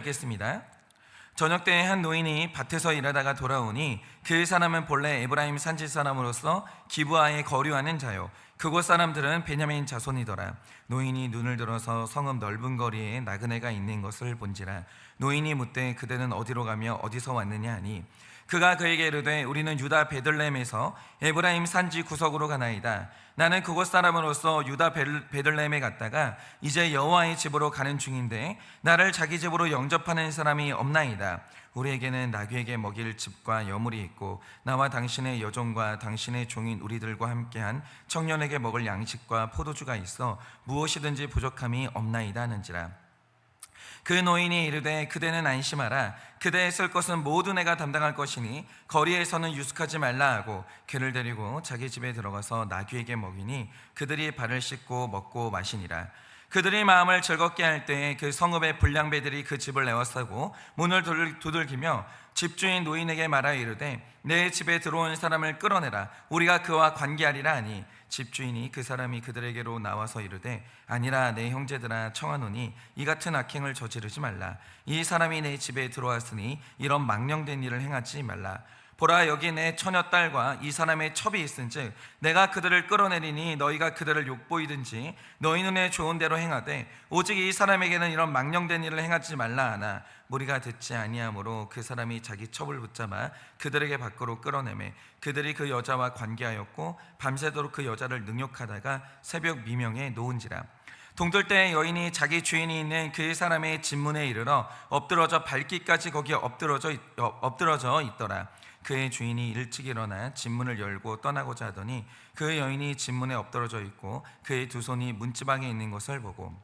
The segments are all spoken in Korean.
읽겠습니다. 저녁 때 한 노인이 밭에서 일하다가 돌아오니 그 사람은 본래 에브라임 산지 사람으로서 기브아에 거류하는 자요, 그곳 사람들은 베냐민 자손이더라. 노인이 눈을 들어서 성읍 넓은 거리에 나그네가 있는 것을 본지라. 노인이 묻되 그대는 어디로 가며 어디서 왔느냐 하니, 그가 그에게 이르되 우리는 유다 베들레헴에서 에브라임 산지 구석으로 가나이다. 나는 그곳 사람으로서 유다 베들레헴에 갔다가 이제 여호와의 집으로 가는 중인데 나를 자기 집으로 영접하는 사람이 없나이다. 우리에게는 나귀에게 먹일 집과 여물이 있고 나와 당신의 여종과 당신의 종인 우리들과 함께한 청년에게 먹을 양식과 포도주가 있어 무엇이든지 부족함이 없나이다 하는지라. 그 노인이 이르되 그대는 안심하라. 그대의 쓸 것은 모두 내가 담당할 것이니 거리에서는 유숙하지 말라 하고 그를 데리고 자기 집에 들어가서 나귀에게 먹이니 그들이 발을 씻고 먹고 마시니라. 그들이 마음을 즐겁게 할 때에 그 성읍의 불량배들이 그 집을 에워싸고 문을 두들기며 집주인 노인에게 말하여 이르되 내 집에 들어온 사람을 끌어내라. 우리가 그와 관계하리라 하니, 집주인이 그 사람이 그들에게로 나와서 이르되 아니라 내 형제들아 청하노니 이 같은 악행을 저지르지 말라. 이 사람이 내 집에 들어왔으니 이런 망령된 일을 행하지 말라. 보라, 여기 내 처녀 딸과 이 사람의 첩이 있은즉 내가 그들을 끌어내리니 너희가 그들을 욕보이든지 너희 눈에 좋은 대로 행하되 오직 이 사람에게는 이런 망령된 일을 행하지 말라 하나, 무리가 듣지 아니하므로 그 사람이 자기 첩을 붙잡아 그들에게 밖으로 끌어내매 그들이 그 여자와 관계하였고 밤새도록 그 여자를 능욕하다가 새벽 미명에 놓은지라. 동들 때 여인이 자기 주인이 있는 그 사람의 집 문에 이르러 엎드러져 밟기까지 거기에 엎드러져 있더라. 그의 주인이 일찍 일어나 집문을 열고 떠나고자 하더니 그 여인이 집문에 엎드러져 있고 그의 두 손이 문지방에 있는 것을 보고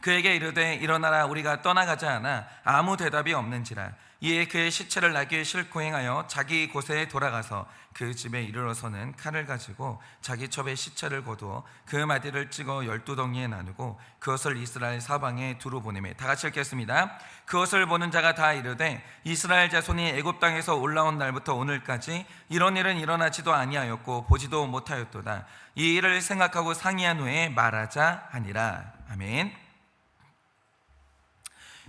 그에게 이르되 일어나라, 우리가 떠나가자 하나 아무 대답이 없는지라. 이에 그의 시체를 나귀에 싣고 행하여 자기 곳에 돌아가서 그 집에 이르러서는 칼을 가지고 자기 첩에 시체를 거두어 그 마디를 찍어 12덩이에 나누고 그것을 이스라엘 사방에 두루 보내매. 다 같이 읽겠습니다. 그것을 보는 자가 다 이르되 이스라엘 자손이 애굽 땅에서 올라온 날부터 오늘까지 이런 일은 일어나지도 아니하였고 보지도 못하였도다. 이 일을 생각하고 상의한 후에 말하자 하니라. 아멘.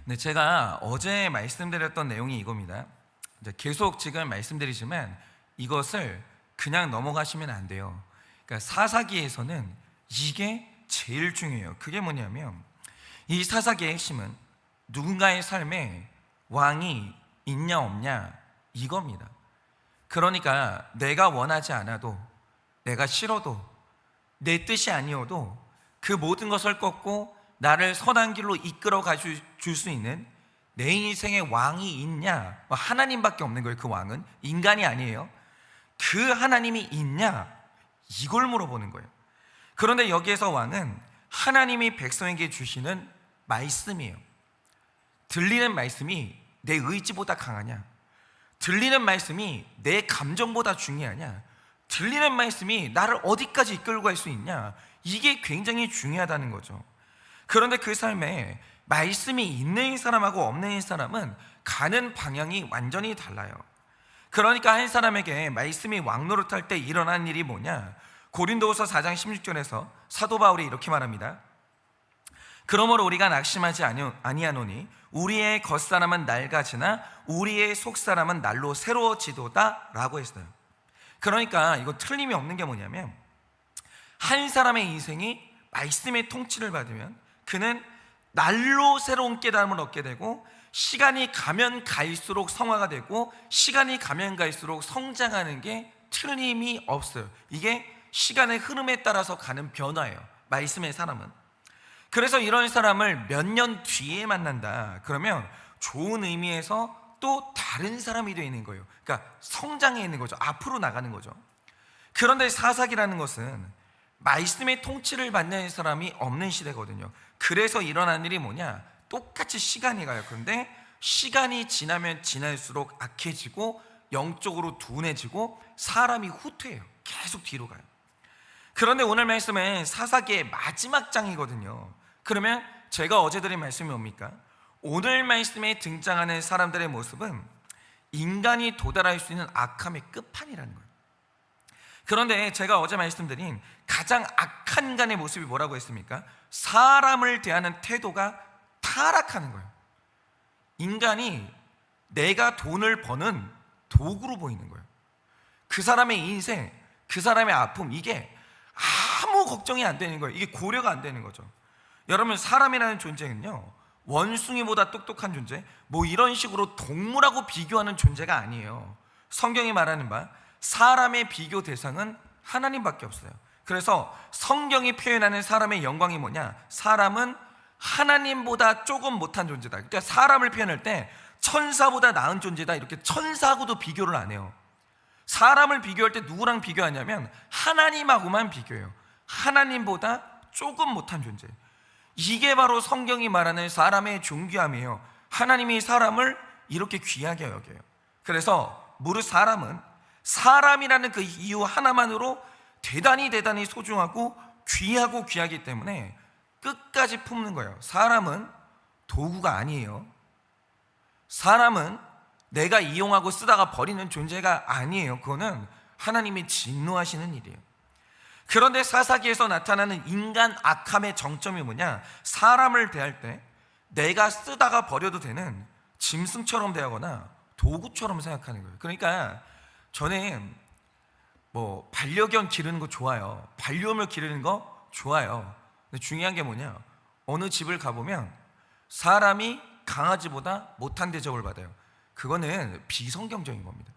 네, 제가 어제 말씀드렸던 내용이 이겁니다. 계속 지금 말씀드리지만 이것을 그냥 넘어가시면 안 돼요. 그러니까 사사기에서는 이게 제일 중요해요. 그게 뭐냐면 이 사사기의 핵심은 누군가의 삶에 왕이 있냐 없냐 이겁니다. 그러니까 내가 원하지 않아도, 내가 싫어도, 내 뜻이 아니어도 그 모든 것을 꺾고 나를 선한 길로 이끌어 가줄 수 있는 내 인생의 왕이 있냐? 하나님밖에 없는 거예요. 그 왕은 인간이 아니에요. 그 하나님이 있냐? 이걸 물어보는 거예요. 그런데 여기에서 왕은 하나님이 백성에게 주시는 말씀이에요. 들리는 말씀이 내 의지보다 강하냐? 들리는 말씀이 내 감정보다 중요하냐? 들리는 말씀이 나를 어디까지 이끌고 갈 수 있냐? 이게 굉장히 중요하다는 거죠. 그런데 그 삶에 말씀이 있는 사람하고 없는 사람은 가는 방향이 완전히 달라요. 그러니까 한 사람에게 말씀이 왕노릇할 때 일어난 일이 뭐냐? 고린도후서 4장 16절에서 사도 바울이 이렇게 말합니다. 그러므로 우리가 낙심하지 아니하노니 우리의 겉사람은 낡아지나 우리의 속사람은 날로 새로워지도다 라고 했어요. 그러니까 이거 틀림이 없는 게 뭐냐면 한 사람의 인생이 말씀의 통치를 받으면 그는 날로 새로운 깨달음을 얻게 되고 시간이 가면 갈수록 성화가 되고 시간이 가면 갈수록 성장하는 게 틀림이 없어요. 이게 시간의 흐름에 따라서 가는 변화예요. 말씀의 사람은. 그래서 이런 사람을 몇 년 뒤에 만난다 그러면 좋은 의미에서 또 다른 사람이 되어 있는 거예요. 그러니까 성장해 있는 거죠. 앞으로 나가는 거죠. 그런데 사사기라는 것은 말씀의 통치를 받는 사람이 없는 시대거든요. 그래서 일어난 일이 뭐냐? 똑같이 시간이 가요. 그런데 시간이 지나면 지날수록 악해지고 영적으로 둔해지고 사람이 후퇴해요. 계속 뒤로 가요. 그런데 오늘 말씀은 사사기의 마지막 장이거든요. 그러면 제가 어제 드린 말씀이 뭡니까? 오늘 말씀에 등장하는 사람들의 모습은 인간이 도달할 수 있는 악함의 끝판이라는 거예요. 그런데 제가 어제 말씀드린 가장 악한 인간의 모습이 뭐라고 했습니까? 사람을 대하는 태도가 타락하는 거예요. 인간이 내가 돈을 버는 도구로 보이는 거예요. 그 사람의 인생, 그 사람의 아픔, 이게 아무 걱정이 안 되는 거예요. 이게 고려가 안 되는 거죠. 여러분, 사람이라는 존재는요, 원숭이보다 똑똑한 존재, 뭐 이런 식으로 동물하고 비교하는 존재가 아니에요. 성경이 말하는 바 사람의 비교 대상은 하나님밖에 없어요. 그래서 성경이 표현하는 사람의 영광이 뭐냐? 사람은 하나님보다 조금 못한 존재다. 그러니까 사람을 표현할 때 천사보다 나은 존재다, 이렇게 천사하고도 비교를 안 해요. 사람을 비교할 때 누구랑 비교하냐면 하나님하고만 비교해요. 하나님보다 조금 못한 존재. 이게 바로 성경이 말하는 사람의 존귀함이에요. 하나님이 사람을 이렇게 귀하게 여겨요. 그래서 무릇 사람은 사람이라는 그 이유 하나만으로 대단히 소중하고 귀하기 때문에 끝까지 품는 거예요. 사람은 도구가 아니에요. 사람은 내가 이용하고 쓰다가 버리는 존재가 아니에요. 그거는 하나님이 진노하시는 일이에요. 그런데 사사기에서 나타나는 인간 악함의 정점이 뭐냐? 사람을 대할 때 내가 쓰다가 버려도 되는 짐승처럼 대하거나 도구처럼 생각하는 거예요. 그러니까 저는 뭐 반려견 기르는 거 좋아요. 반려묘 기르는 거 좋아요. 근데 중요한 게 뭐냐? 어느 집을 가보면 사람이 강아지보다 못한 대접을 받아요. 그거는 비성경적인 겁니다.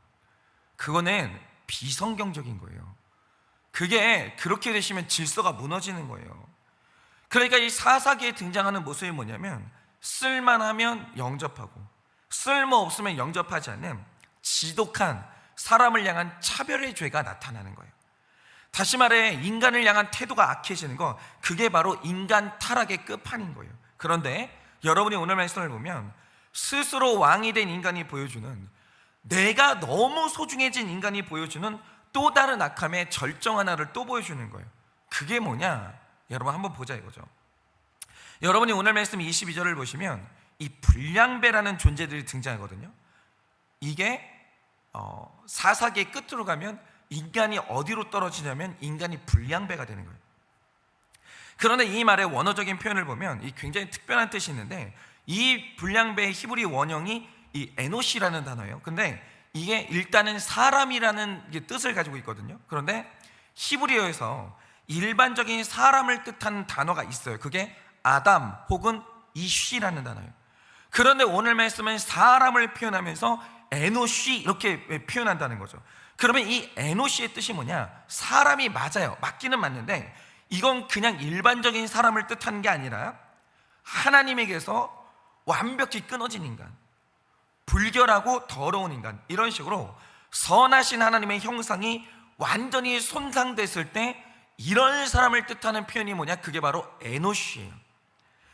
그거는 비성경적인 거예요. 그게 그렇게 되시면 질서가 무너지는 거예요. 그러니까 이 사사기에 등장하는 모습이 뭐냐면 쓸만하면 영접하고 쓸모없으면 영접하지 않는 지독한 사람을 향한 차별의 죄가 나타나는 거예요. 다시 말해 인간을 향한 태도가 악해지는 거, 그게 바로 인간 타락의 끝판인 거예요. 그런데 여러분이 오늘 말씀을 보면 스스로 왕이 된 인간이 보여주는, 내가 너무 소중해진 인간이 보여주는 또 다른 악함의 절정 하나를 또 보여주는 거예요. 그게 뭐냐? 여러분 한번 보자 이거죠. 여러분이 오늘 말씀 22절을 보시면 이 불량배라는 존재들이 등장하거든요. 이게 사사기의 끝으로 가면 인간이 어디로 떨어지냐면 인간이 불량배가 되는 거예요. 그런데 이 말의 원어적인 표현을 보면 이 굉장히 특별한 뜻이 있는데, 이 불량배의 히브리 원형이 이 에노시라는 단어예요. 근데 이게 일단은 사람이라는 뜻을 가지고 있거든요. 그런데 히브리어에서 일반적인 사람을 뜻하는 단어가 있어요. 그게 아담 혹은 이쉬라는 단어예요. 그런데 오늘 말씀은 사람을 표현하면서 에노시 이렇게 표현한다는 거죠. 그러면 이 에노시의 뜻이 뭐냐? 사람이 맞아요. 맞기는 맞는데 이건 그냥 일반적인 사람을 뜻하는 게 아니라 하나님에게서 완벽히 끊어진 인간, 불결하고 더러운 인간, 이런 식으로 선하신 하나님의 형상이 완전히 손상됐을 때 이런 사람을 뜻하는 표현이 뭐냐? 그게 바로 에노시예요.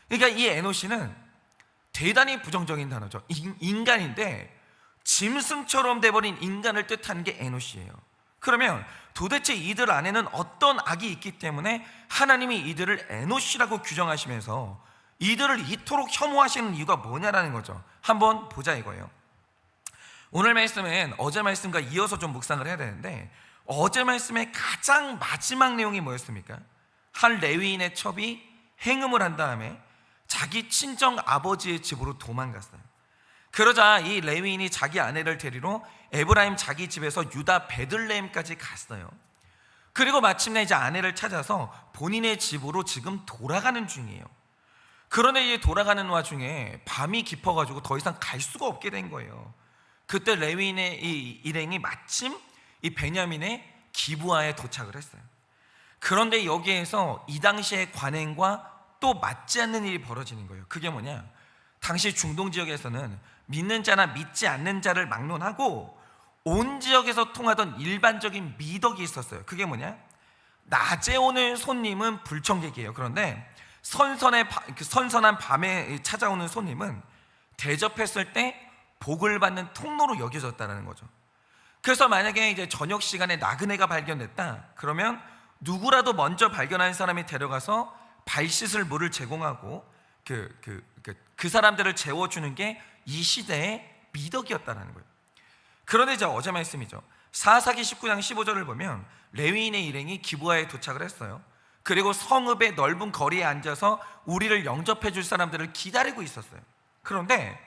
그러니까 이 에노시는 대단히 부정적인 단어죠. 인간인데 짐승처럼 돼버린 인간을 뜻하는 게 에노시예요. 그러면 도대체 이들 안에는 어떤 악이 있기 때문에 하나님이 이들을 에노시라고 규정하시면서 이들을 이토록 혐오하시는 이유가 뭐냐라는 거죠. 한번 보자 이거예요. 오늘 말씀은 어제 말씀과 이어서 좀 묵상을 해야 되는데, 어제 말씀의 가장 마지막 내용이 뭐였습니까? 한 레위인의 첩이 행음을 한 다음에 자기 친정 아버지의 집으로 도망갔어요. 그러자 이 레위인이 자기 아내를 데리러 에브라임 자기 집에서 유다 베들레헴까지 갔어요. 그리고 마침내 이제 아내를 찾아서 본인의 집으로 지금 돌아가는 중이에요. 그런데 이제 돌아가는 와중에 밤이 깊어가지고 더 이상 갈 수가 없게 된 거예요. 그때 레위인의 이 일행이 마침 이 베냐민의 기브아에 도착을 했어요. 그런데 여기에서 이 당시의 관행과 또 맞지 않는 일이 벌어지는 거예요. 그게 뭐냐? 당시 중동 지역에서는 믿는 자나 믿지 않는 자를 막론하고 온 지역에서 통하던 일반적인 미덕이 있었어요. 그게 뭐냐? 낮에 오는 손님은 불청객이에요. 그런데 선선한 밤에 찾아오는 손님은 대접했을 때 복을 받는 통로로 여겨졌다는 거죠. 그래서 만약에 이제 저녁 시간에 나그네가 발견됐다, 그러면 누구라도 먼저 발견한 사람이 데려가서 발 씻을 물을 제공하고 그 사람들을 재워주는 게 이 시대의 미덕이었다는 거예요. 그런데 이제 어제 말씀이죠. 사사기 19장 15절을 보면 레위인의 일행이 기브아에 도착을 했어요. 그리고 성읍의 넓은 거리에 앉아서 우리를 영접해 줄 사람들을 기다리고 있었어요. 그런데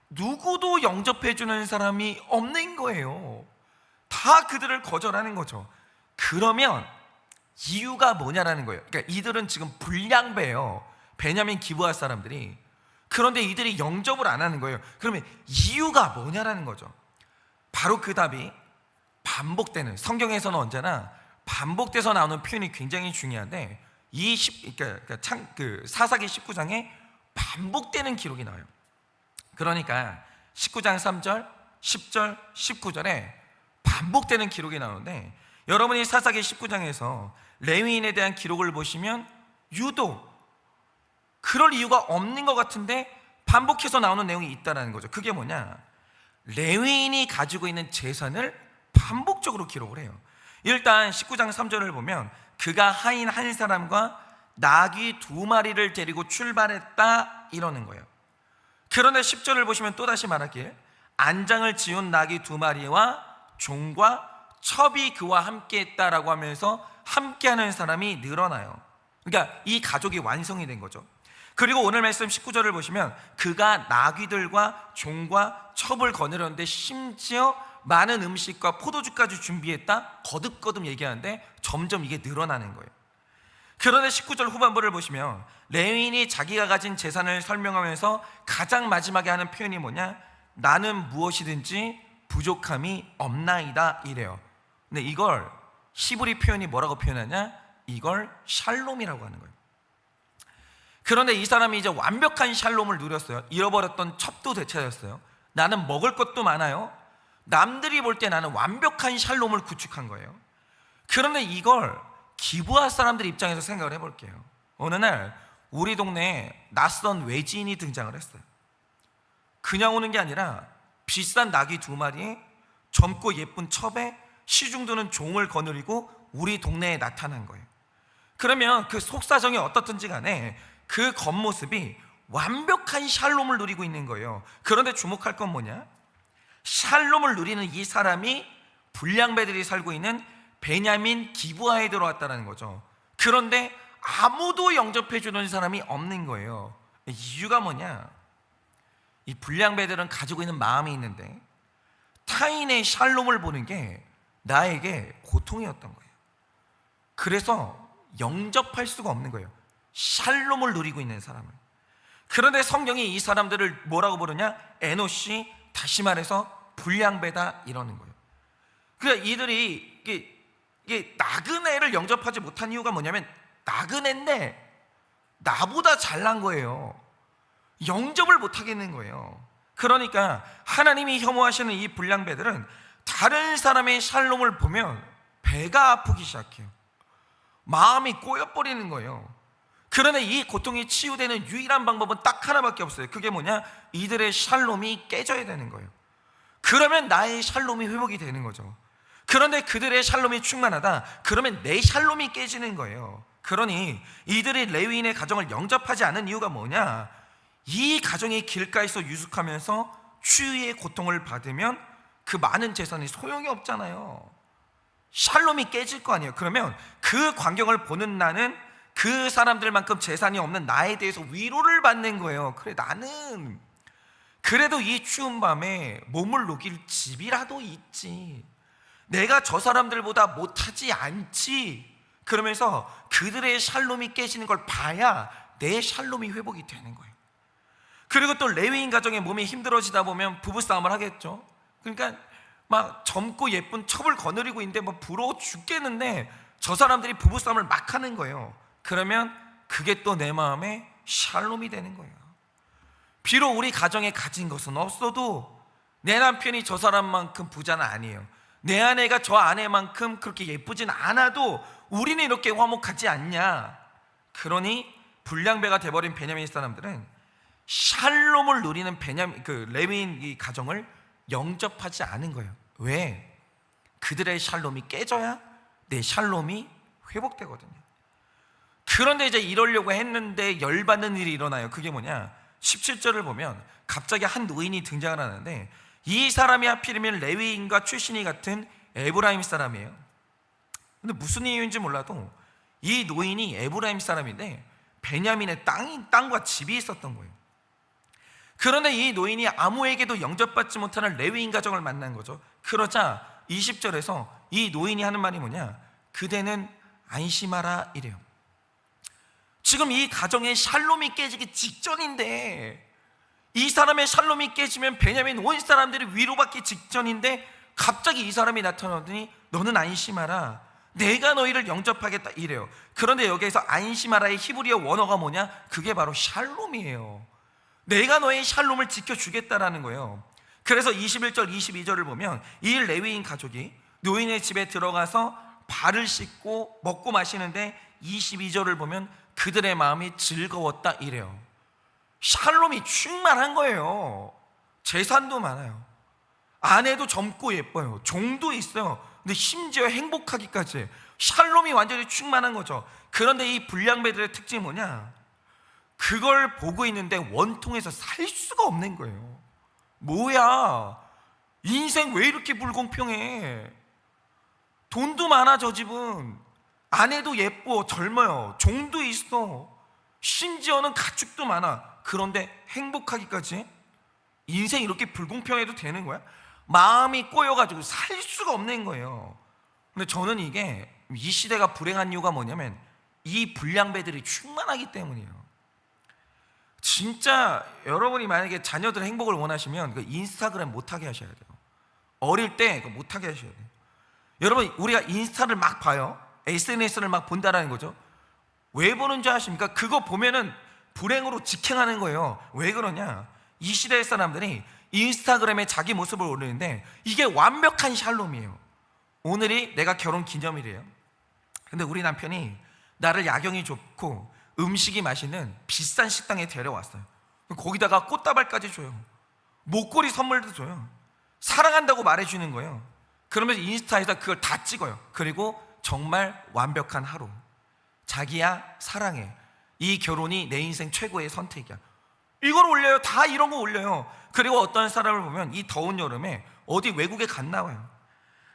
누구도 영접해주는 사람이 없는 거예요. 다 그들을 거절하는 거죠. 그러면 이유가 뭐냐라는 거예요. 그러니까 이들은 지금 불량배예요, 베냐민 기브아 사람들이. 그런데 이들이 영접을 안 하는 거예요. 그러면 이유가 뭐냐라는 거죠. 바로 그 답이 반복되는, 성경에서는 언제나 반복돼서 나오는 표현이 굉장히 중요한데, 사사기 19장에 반복되는 기록이 나와요. 그러니까 19장 3절, 10절, 19절에 반복되는 기록이 나오는데, 여러분이 사사기 19장에서 레위인에 대한 기록을 보시면 유독 그럴 이유가 없는 것 같은데 반복해서 나오는 내용이 있다는 거죠. 그게 뭐냐? 레위인이 가지고 있는 재산을 반복적으로 기록을 해요. 일단 19장 3절을 보면 그가 하인 한 사람과 나귀 2마리를 데리고 출발했다 이러는 거예요. 그런데 10절을 보시면 또다시 말하길 안장을 지운 나귀 2마리와 종과 첩이 그와 함께 했다라고 하면서 함께하는 사람이 늘어나요. 그러니까 이 가족이 완성이 된 거죠. 그리고 오늘 말씀 19절을 보시면 그가 나귀들과 종과 첩을 거느렸는데 심지어 많은 음식과 포도주까지 준비했다, 거듭거듭 얘기하는데 점점 이게 늘어나는 거예요. 그런데 19절 후반부를 보시면 레위인이 자기가 가진 재산을 설명하면서 가장 마지막에 하는 표현이 뭐냐? 나는 무엇이든지 부족함이 없나이다 이래요. 근데 이걸 히브리 표현이 뭐라고 표현하냐? 이걸 샬롬이라고 하는 거예요. 그런데 이 사람이 이제 완벽한 샬롬을 누렸어요. 잃어버렸던 첩도 되찾았어요. 나는 먹을 것도 많아요. 남들이 볼 때 나는 완벽한 샬롬을 구축한 거예요. 그런데 이걸 기브아 사람들 입장에서 생각을 해볼게요. 어느 날 우리 동네에 낯선 외지인이 등장을 했어요. 그냥 오는 게 아니라 비싼 나귀 2마리에 젊고 예쁜 첩에 시중 드는 종을 거느리고 우리 동네에 나타난 거예요. 그러면 그 속사정이 어떻든지 간에 그 겉모습이 완벽한 샬롬을 누리고 있는 거예요. 그런데 주목할 건 뭐냐? 샬롬을 누리는 이 사람이 불량배들이 살고 있는 베냐민 기브아에 들어왔다는 거죠. 그런데 아무도 영접해주는 사람이 없는 거예요. 이유가 뭐냐? 이 불량배들은 가지고 있는 마음이 있는데 타인의 샬롬을 보는 게 나에게 고통이었던 거예요. 그래서 영접할 수가 없는 거예요, 샬롬을 누리고 있는 사람을. 그런데 성경이 이 사람들을 뭐라고 부르냐? 에노시, 다시 말해서 불량배다 이러는 거예요. 그러니까 이들이 이게 나그네를 영접하지 못한 이유가 뭐냐면 나그네인데 나보다 잘난 거예요. 영접을 못 하겠는 거예요. 그러니까 하나님이 혐오하시는 이 불량배들은 다른 사람의 샬롬을 보면 배가 아프기 시작해요. 마음이 꼬여버리는 거예요. 그런데 이 고통이 치유되는 유일한 방법은 딱 하나밖에 없어요. 그게 뭐냐? 이들의 샬롬이 깨져야 되는 거예요. 그러면 나의 샬롬이 회복이 되는 거죠. 그런데 그들의 샬롬이 충만하다, 그러면 내 샬롬이 깨지는 거예요. 그러니 이들이 레위인의 가정을 영접하지 않은 이유가 뭐냐? 이 가정이 길가에서 유숙하면서 추위의 고통을 받으면 그 많은 재산이 소용이 없잖아요. 샬롬이 깨질 거 아니에요. 그러면 그 광경을 보는 나는 그 사람들만큼 재산이 없는 나에 대해서 위로를 받는 거예요. 그래, 나는 그래도 이 추운 밤에 몸을 녹일 집이라도 있지, 내가 저 사람들보다 못하지 않지, 그러면서 그들의 샬롬이 깨지는 걸 봐야 내 샬롬이 회복이 되는 거예요. 그리고 또 레위인 가정의 몸이 힘들어지다 보면 부부싸움을 하겠죠. 그러니까 막 젊고 예쁜 첩을 거느리고 있는데 뭐 부러워 죽겠는데 저 사람들이 부부싸움을 막 하는 거예요. 그러면 그게 또 내 마음에 샬롬이 되는 거예요. 비록 우리 가정에 가진 것은 없어도 내 남편이 저 사람만큼 부자는 아니에요, 내 아내가 저 아내만큼 그렇게 예쁘진 않아도 우리는 이렇게 화목하지 않냐? 그러니 불량배가 돼버린 베냐민 사람들은 샬롬을 누리는 레위인 이 가정을 영접하지 않은 거예요. 왜? 그들의 샬롬이 깨져야 내 샬롬이 회복되거든요. 그런데 이제 이러려고 했는데 열받는 일이 일어나요. 그게 뭐냐? 17절을 보면 갑자기 한 노인이 등장을 하는데 이 사람이 하필이면 레위인과 출신이 같은 에브라임 사람이에요. 근데 무슨 이유인지 몰라도 이 노인이 에브라임 사람인데 베냐민의 땅과 집이 있었던 거예요. 그런데 이 노인이 아무에게도 영접받지 못하는 레위인 가정을 만난 거죠. 그러자 20절에서 이 노인이 하는 말이 뭐냐? 그대는 안심하라 이래요. 지금 이 가정의 샬롬이 깨지기 직전인데, 이 사람의 샬롬이 깨지면 베냐민 온 사람들이 위로받기 직전인데 갑자기 이 사람이 나타나더니 너는 안심하라, 내가 너희를 영접하겠다 이래요. 그런데 여기에서 안심하라의 히브리어 원어가 뭐냐? 그게 바로 샬롬이에요. 내가 너의 샬롬을 지켜주겠다라는 거예요. 그래서 21절 22절을 보면 이 레위인 가족이 노인의 집에 들어가서 발을 씻고 먹고 마시는데 22절을 보면 그들의 마음이 즐거웠다 이래요. 샬롬이 충만한 거예요. 재산도 많아요, 아내도 젊고 예뻐요, 종도 있어요. 근데 심지어 행복하기까지 해요. 샬롬이 완전히 충만한 거죠. 그런데 이 불량배들의 특징이 뭐냐? 그걸 보고 있는데 원통에서 살 수가 없는 거예요. 뭐야, 인생 왜 이렇게 불공평해? 돈도 많아, 저 집은 아내도 예뻐, 젊어요, 종도 있어, 심지어는 가축도 많아. 그런데 행복하기까지 해? 인생 이렇게 불공평해도 되는 거야? 마음이 꼬여가지고 살 수가 없는 거예요. 근데 저는 이게 이 시대가 불행한 이유가 뭐냐면 이 불량배들이 충만하기 때문이에요. 진짜 여러분이 만약에 자녀들의 행복을 원하시면 그 인스타그램 못하게 하셔야 돼요. 어릴 때 못하게 하셔야 돼요. 여러분, 우리가 인스타를 막 봐요. SNS를 막 본다라는 거죠. 왜 보는 줄 아십니까? 그거 보면은 불행으로 직행하는 거예요. 왜 그러냐? 이 시대의 사람들이 인스타그램에 자기 모습을 올리는데 이게 완벽한 샬롬이에요. 오늘이 내가 결혼 기념일이에요. 근데 우리 남편이 나를 야경이 좋고 음식이 맛있는 비싼 식당에 데려왔어요. 거기다가 꽃다발까지 줘요. 목걸이 선물도 줘요. 사랑한다고 말해주는 거예요. 그러면서 인스타에다 그걸 다 찍어요. 그리고 정말 완벽한 하루, 자기야 사랑해, 이 결혼이 내 인생 최고의 선택이야, 이걸 올려요. 다 이런 거 올려요. 그리고 어떤 사람을 보면 이 더운 여름에 어디 외국에 갔나 봐요.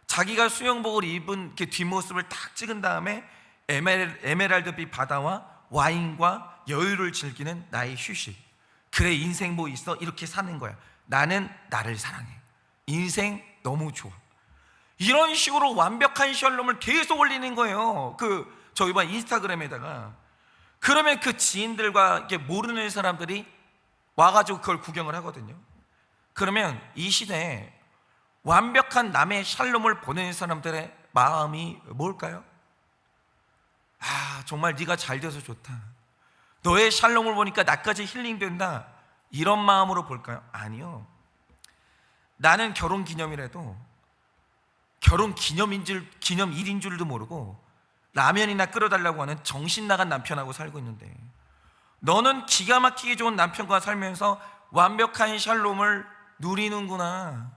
자기가 수영복을 입은 이렇게 뒷모습을 딱 찍은 다음에 에메랄드빛 바다와 와인과 여유를 즐기는 나의 휴식. 그래, 인생 뭐 있어? 이렇게 사는 거야. 나는 나를 사랑해, 인생 너무 좋아. 이런 식으로 완벽한 샬롬을 계속 올리는 거예요. 저희 봐 인스타그램에다가. 그러면 그 지인들과 이렇게 모르는 사람들이 와가지고 그걸 구경을 하거든요. 그러면 이 시대에 완벽한 남의 샬롬을 보내는 사람들의 마음이 뭘까요? 정말 네가 잘 돼서 좋다, 너의 샬롬을 보니까 나까지 힐링된다, 이런 마음으로 볼까요? 아니요. 나는 결혼 기념일에도 결혼 기념일인 줄도 모르고 라면이나 끓여달라고 하는 정신 나간 남편하고 살고 있는데, 너는 기가 막히게 좋은 남편과 살면서 완벽한 샬롬을 누리는구나.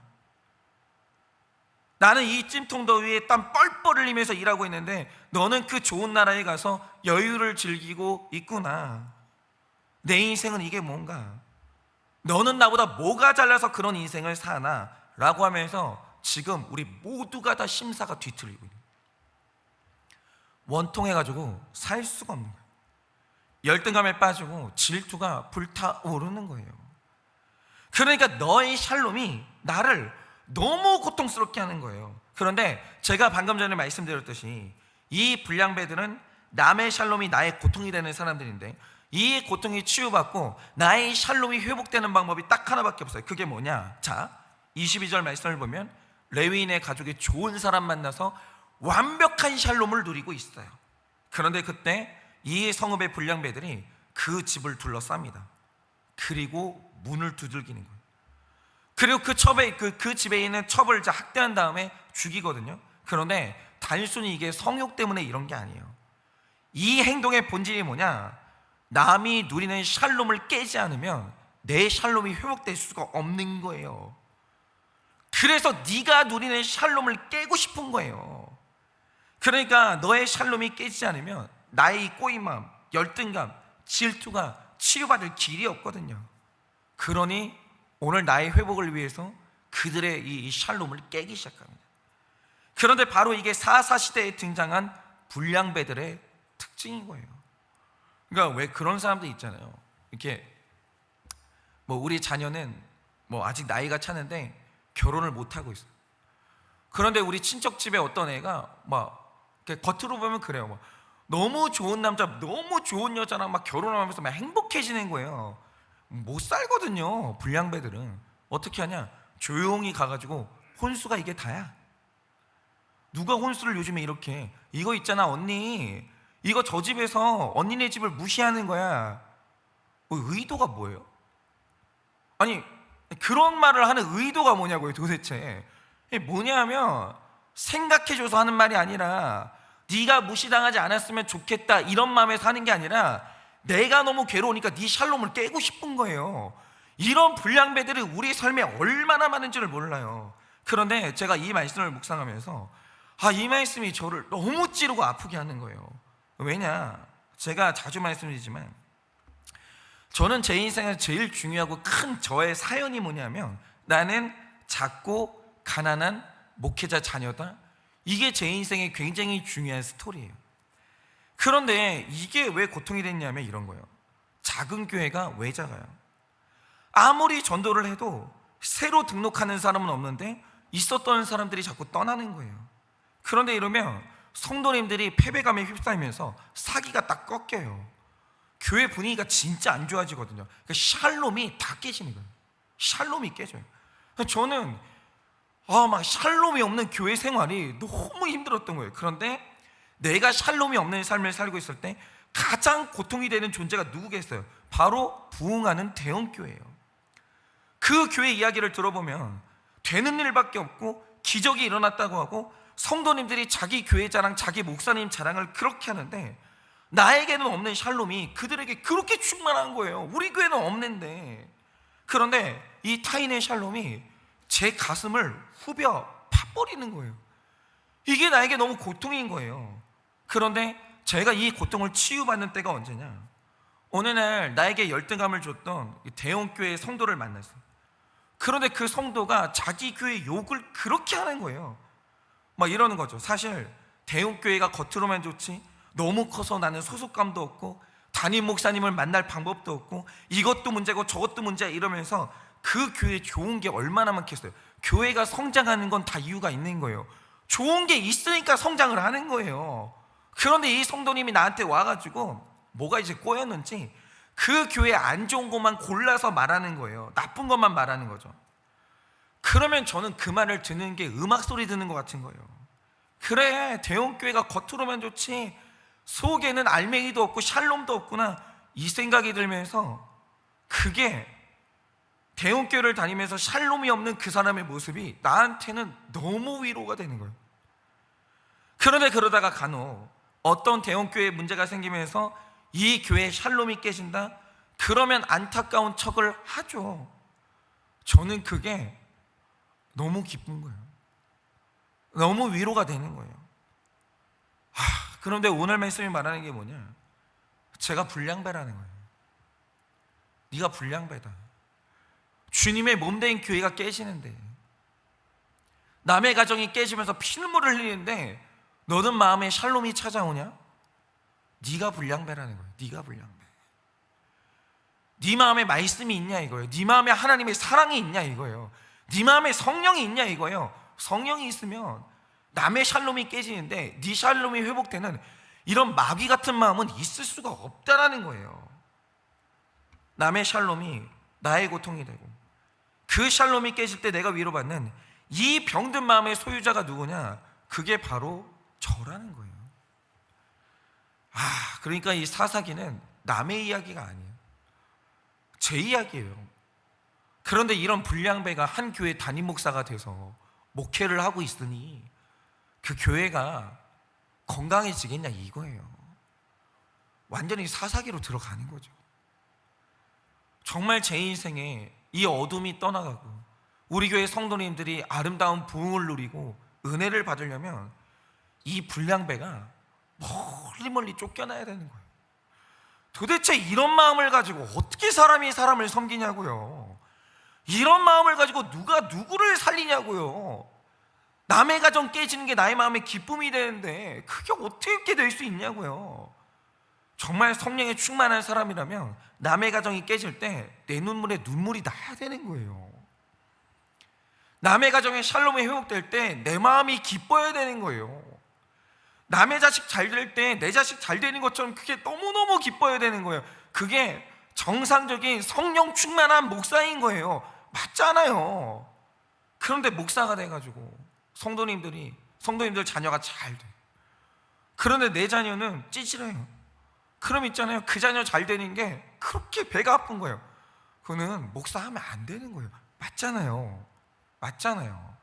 나는 이 찜통 더위에 땀 뻘뻘 흘리면서 일하고 있는데 너는 그 좋은 나라에 가서 여유를 즐기고 있구나. 내 인생은 이게 뭔가? 너는 나보다 뭐가 잘나서 그런 인생을 사나? 라고 하면서 지금 우리 모두가 다 심사가 뒤틀리고 있는, 원통해가지고 살 수가 없는 거예요. 열등감에 빠지고 질투가 불타오르는 거예요. 그러니까 너의 샬롬이 나를 너무 고통스럽게 하는 거예요. 그런데 제가 방금 전에 말씀드렸듯이 이 불량배들은 남의 샬롬이 나의 고통이 되는 사람들인데, 이 고통이 치유받고 나의 샬롬이 회복되는 방법이 딱 하나밖에 없어요. 그게 뭐냐? 자, 22절 말씀을 보면 레위인의 가족이 좋은 사람 만나서 완벽한 샬롬을 누리고 있어요. 그런데 그때 이 성읍의 불량배들이 그 집을 둘러쌉니다. 그리고 문을 두들기는 거예요. 그리고 그 집에 있는 첩을 학대한 다음에 죽이거든요. 그런데 단순히 이게 성욕 때문에 이런 게 아니에요. 이 행동의 본질이 뭐냐? 남이 누리는 샬롬을 깨지 않으면 내 샬롬이 회복될 수가 없는 거예요. 그래서 네가 누리는 샬롬을 깨고 싶은 거예요. 그러니까 너의 샬롬이 깨지지 않으면 나의 이 꼬인 마음, 열등감, 질투가 치유받을 길이 없거든요. 그러니 오늘 나의 회복을 위해서 그들의 이 샬롬을 깨기 시작합니다. 그런데 바로 이게 사사시대에 등장한 불량배들의 특징인 거예요. 그러니까 왜 그런 사람들 있잖아요. 이렇게 뭐 우리 자녀는 뭐 아직 나이가 차는데 결혼을 못 하고 있어요. 그런데 우리 친척 집에 어떤 애가 막 이렇게 겉으로 보면 그래요. 막 너무 좋은 남자, 너무 좋은 여자랑 막 결혼하면서 막 행복해지는 거예요. 못 살거든요. 불량배들은 어떻게 하냐? 조용히 가가지고 혼수가 이게 다야. 누가 혼수를 요즘에 이렇게 이거 있잖아 언니, 이거 저 집에서 언니네 집을 무시하는 거야. 의도가 뭐예요? 아니 그런 말을 하는 의도가 뭐냐고요 도대체. 이게 뭐냐면 생각해줘서 하는 말이 아니라 네가 무시당하지 않았으면 좋겠다 이런 마음에서 하는 게 아니라 내가 너무 괴로우니까 네 샬롬을 깨고 싶은 거예요. 이런 불량배들이 우리 삶에 얼마나 많은지를 몰라요. 그런데 제가 이 말씀을 묵상하면서 이 말씀이 저를 너무 찌르고 아프게 하는 거예요. 왜냐, 제가 자주 말씀드리지만 저는 제 인생에서 제일 중요하고 큰 저의 사연이 뭐냐면 나는 작고 가난한 목회자 자녀다. 이게 제 인생의 굉장히 중요한 스토리예요. 그런데 이게 왜 고통이 됐냐면 이런 거예요. 작은 교회가 왜 작아요? 아무리 전도를 해도 새로 등록하는 사람은 없는데 있었던 사람들이 자꾸 떠나는 거예요. 그런데 이러면 성도님들이 패배감에 휩싸이면서 사기가 딱 꺾여요. 교회 분위기가 진짜 안 좋아지거든요. 그러니까 샬롬이 다 깨지는 거예요. 샬롬이 깨져요. 저는 막 샬롬이 없는 교회 생활이 너무 힘들었던 거예요. 그런데 내가 샬롬이 없는 삶을 살고 있을 때 가장 고통이 되는 존재가 누구겠어요? 바로 부흥하는 대형교회예요. 그 교회 이야기를 들어보면 되는 일밖에 없고 기적이 일어났다고 하고 성도님들이 자기 교회 자랑, 자기 목사님 자랑을 그렇게 하는데 나에게는 없는 샬롬이 그들에게 그렇게 충만한 거예요. 우리 교회는 없는데. 그런데 이 타인의 샬롬이 제 가슴을 후벼 파버리는 거예요. 이게 나에게 너무 고통인 거예요. 그런데 제가 이 고통을 치유받는 때가 언제냐? 어느 날 나에게 열등감을 줬던 대형교회 성도를 만났어요. 그런데 그 성도가 자기 교회 욕을 그렇게 하는 거예요. 막 이러는 거죠. 사실 대형교회가 겉으로만 좋지 너무 커서 나는 소속감도 없고 담임 목사님을 만날 방법도 없고 이것도 문제고 저것도 문제야 이러면서 그 교회에 좋은 게 얼마나 많겠어요. 교회가 성장하는 건 다 이유가 있는 거예요. 좋은 게 있으니까 성장을 하는 거예요. 그런데 이 성도님이 나한테 와가지고 뭐가 이제 꼬였는지 그 교회 안 좋은 것만 골라서 말하는 거예요. 나쁜 것만 말하는 거죠. 그러면 저는 그 말을 듣는 게 음악 소리 듣는 것 같은 거예요. 그래, 대형교회가 겉으로만 좋지 속에는 알맹이도 없고 샬롬도 없구나, 이 생각이 들면서 그게 대형교회를 다니면서 샬롬이 없는 그 사람의 모습이 나한테는 너무 위로가 되는 거예요. 그런데 그러다가 간혹 어떤 대형교회에 문제가 생기면서 이 교회에 샬롬이 깨진다? 그러면 안타까운 척을 하죠. 저는 그게 너무 기쁜 거예요. 너무 위로가 되는 거예요. 그런데 오늘 말씀이 말하는 게 뭐냐? 제가 불량배라는 거예요. 네가 불량배다. 주님의 몸된 교회가 깨지는데, 남의 가정이 깨지면서 피눈물을 흘리는데 너는 마음에 샬롬이 찾아오냐? 네가 불량배라는 거예요. 네가 불량배. 네 마음에 말씀이 있냐 이거예요. 네 마음에 하나님의 사랑이 있냐 이거예요. 네 마음에 성령이 있냐 이거예요. 성령이 있으면 남의 샬롬이 깨지는데 네 샬롬이 회복되는 이런 마귀 같은 마음은 있을 수가 없다라는 거예요. 남의 샬롬이 나의 고통이 되고 그 샬롬이 깨질 때 내가 위로받는 이 병든 마음의 소유자가 누구냐? 그게 바로 저라는 거예요. 그러니까 이 사사기는 남의 이야기가 아니에요. 제 이야기예요. 그런데 이런 불량배가 한 교회 담임 목사가 돼서 목회를 하고 있으니 그 교회가 건강해지겠냐 이거예요. 완전히 사사기로 들어가는 거죠. 정말 제 인생에 이 어둠이 떠나가고 우리 교회 성도님들이 아름다운 부흥을 누리고 은혜를 받으려면 이 불량배가 멀리 쫓겨나야 되는 거예요. 도대체 이런 마음을 가지고 어떻게 사람이 사람을 섬기냐고요. 이런 마음을 가지고 누가 누구를 살리냐고요. 남의 가정 깨지는 게 나의 마음의 기쁨이 되는데 그게 어떻게 될 수 있냐고요. 정말 성령에 충만한 사람이라면 남의 가정이 깨질 때 내 눈물에 눈물이 나야 되는 거예요. 남의 가정에 샬롬이 회복될 때 내 마음이 기뻐야 되는 거예요. 남의 자식 잘 될 때 내 자식 잘 되는 것처럼 그게 너무너무 기뻐야 되는 거예요. 그게 정상적인 성령 충만한 목사인 거예요. 맞잖아요. 그런데 목사가 돼가지고 성도님들 자녀가 잘 돼. 그런데 내 자녀는 찌질해요. 그럼 있잖아요, 그 자녀 잘 되는 게 그렇게 배가 아픈 거예요. 그거는 목사하면 안 되는 거예요. 맞잖아요.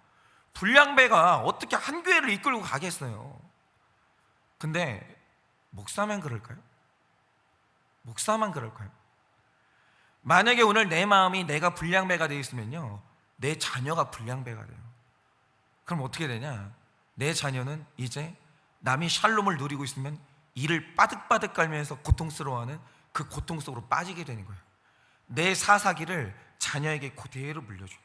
불량배가 어떻게 한 교회를 이끌고 가겠어요? 근데 목사만 그럴까요? 만약에 오늘 내 마음이 내가 불량배가 되어 있으면요, 내 자녀가 불량배가 돼요. 그럼 어떻게 되냐? 내 자녀는 이제 남이 샬롬을 누리고 있으면 이를 빠득빠득 깔면서 고통스러워하는 그 고통 속으로 빠지게 되는 거예요. 내 사사기를 자녀에게 그대로 물려주는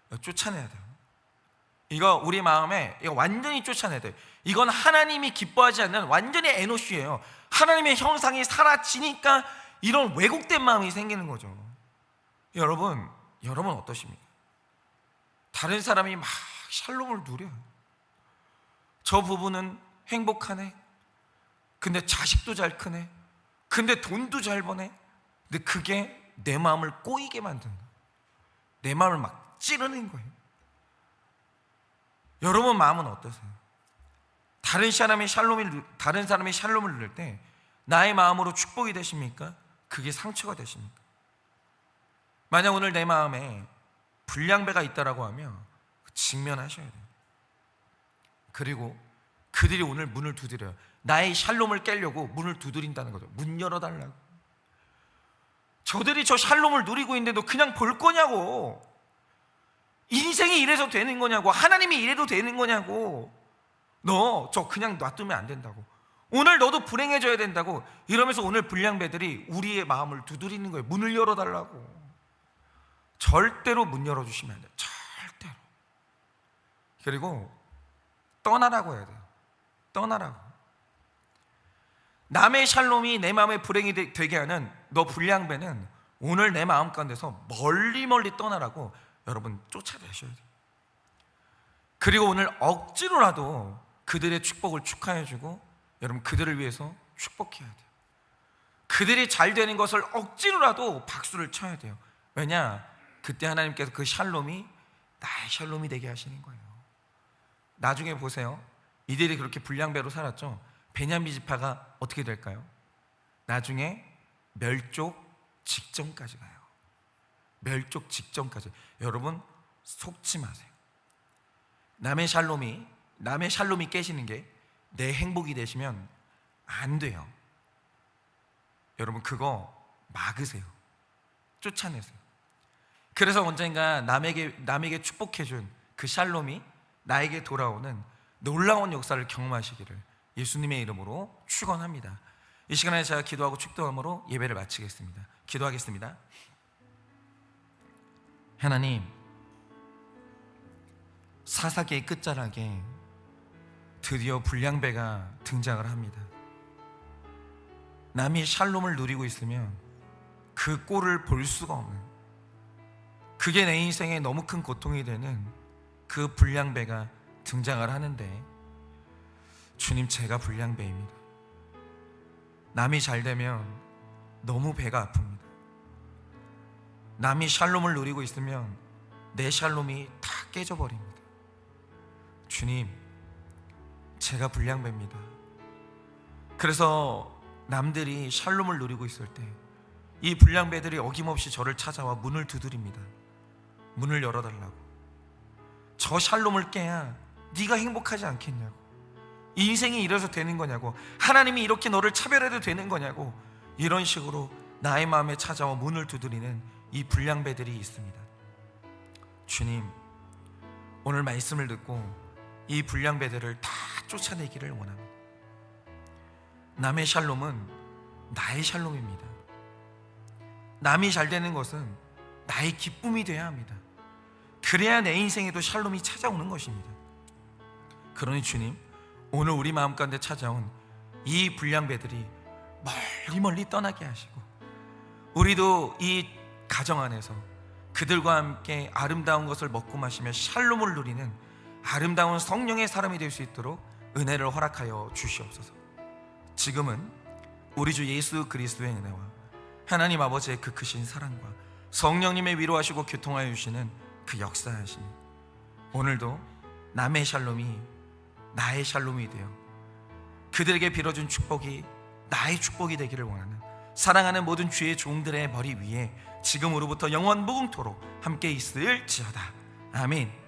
거죠. 쫓아내야 돼요. 이거 우리 마음에 이거 완전히 쫓아내야 돼요. 이건 하나님이 기뻐하지 않는 완전히 에노시예요. 하나님의 형상이 사라지니까 이런 왜곡된 마음이 생기는 거죠. 여러분 어떠십니까? 다른 사람이 막 샬롬을 누려요. 저 부부는 행복하네. 근데 자식도 잘 크네. 근데 돈도 잘 버네. 근데 그게 내 마음을 꼬이게 만든다. 내 마음을 막 찌르는 거예요. 여러분 마음은 어떠세요? 다른 사람이 샬롬을 누릴 때 나의 마음으로 축복이 되십니까? 그게 상처가 되십니까? 만약 오늘 내 마음에 불량배가 있다라고 하면 직면하셔야 돼요. 그리고 그들이 오늘 문을 두드려요. 나의 샬롬을 깨려고 문을 두드린다는 거죠. 문 열어달라고. 저들이 저 샬롬을 누리고 있는데 너 그냥 볼 거냐고. 인생이 이래서 되는 거냐고. 하나님이 이래도 되는 거냐고. 너 저 그냥 놔두면 안 된다고. 오늘 너도 불행해져야 된다고. 이러면서 오늘 불량배들이 우리의 마음을 두드리는 거예요. 문을 열어달라고. 절대로 문 열어주시면 안 돼요. 절대로. 그리고 떠나라고 해야 돼요. 떠나라고. 남의 샬롬이 내 마음에 불행이 되게 하는 너 불량배는 오늘 내 마음 가운데서 멀리 떠나라고 여러분 쫓아내셔야 돼요. 그리고 오늘 억지로라도 그들의 축복을 축하해주고 여러분 그들을 위해서 축복해야 돼요. 그들이 잘 되는 것을 억지로라도 박수를 쳐야 돼요. 왜냐? 그때 하나님께서 그 샬롬이 나의 샬롬이 되게 하시는 거예요. 나중에 보세요. 이들이 그렇게 불량배로 살았죠. 베냐민 지파가 어떻게 될까요? 나중에 멸족 직전까지 가요. 멸족 직전까지. 여러분 속지 마세요. 남의 샬롬이 깨지는 게 내 행복이 되시면 안 돼요. 여러분 그거 막으세요. 쫓아내세요. 그래서 언젠가 남에게 축복해준 그 샬롬이 나에게 돌아오는 놀라운 역사를 경험하시기를 예수님의 이름으로 축원합니다. 이 시간에 제가 기도하고 축도함으로 예배를 마치겠습니다. 기도하겠습니다. 하나님, 사사기의 끝자락에 드디어 불량배가 등장을 합니다. 남이 샬롬을 누리고 있으면 그 꼴을 볼 수가 없는, 그게 내 인생에 너무 큰 고통이 되는 그 불량배가 등장을 하는데, 주님, 제가 불량배입니다. 남이 잘 되면 너무 배가 아픕니다. 남이 샬롬을 누리고 있으면 내 샬롬이 다 깨져버립니다. 주님, 제가 불량배입니다. 그래서 남들이 샬롬을 누리고 있을 때 이 불량배들이 어김없이 저를 찾아와 문을 두드립니다. 문을 열어달라고. 저 샬롬을 깨야 네가 행복하지 않겠냐고. 인생이 이래서 되는 거냐고. 하나님이 이렇게 너를 차별해도 되는 거냐고. 이런 식으로 나의 마음에 찾아와 문을 두드리는 이 불량배들이 있습니다. 주님, 오늘 말씀을 듣고 이 불량배들을 다 쫓아내기를 원합니다. 남의 샬롬은 나의 샬롬입니다. 남이 잘 되는 것은 나의 기쁨이 되어야 합니다. 그래야 내 인생에도 샬롬이 찾아오는 것입니다. 그러니 주님, 오늘 우리 마음 가운데 찾아온 이 불량배들이 멀리 멀리 떠나게 하시고, 우리도 이 가정 안에서 그들과 함께 아름다운 것을 먹고 마시며 샬롬을 누리는 아름다운 성령의 사람이 될 수 있도록 은혜를 허락하여 주시옵소서. 지금은 우리 주 예수 그리스도의 은혜와 하나님 아버지의 그 크신 사랑과 성령님의 위로하시고 교통하여 주시는 그 역사하심이 오늘도 남의 샬롬이 나의 샬롬이 되어 그들에게 빌어준 축복이 나의 축복이 되기를 원하는 사랑하는 모든 주의 종들의 머리 위에 지금으로부터 영원 무궁토록 함께 있을지어다. 아멘.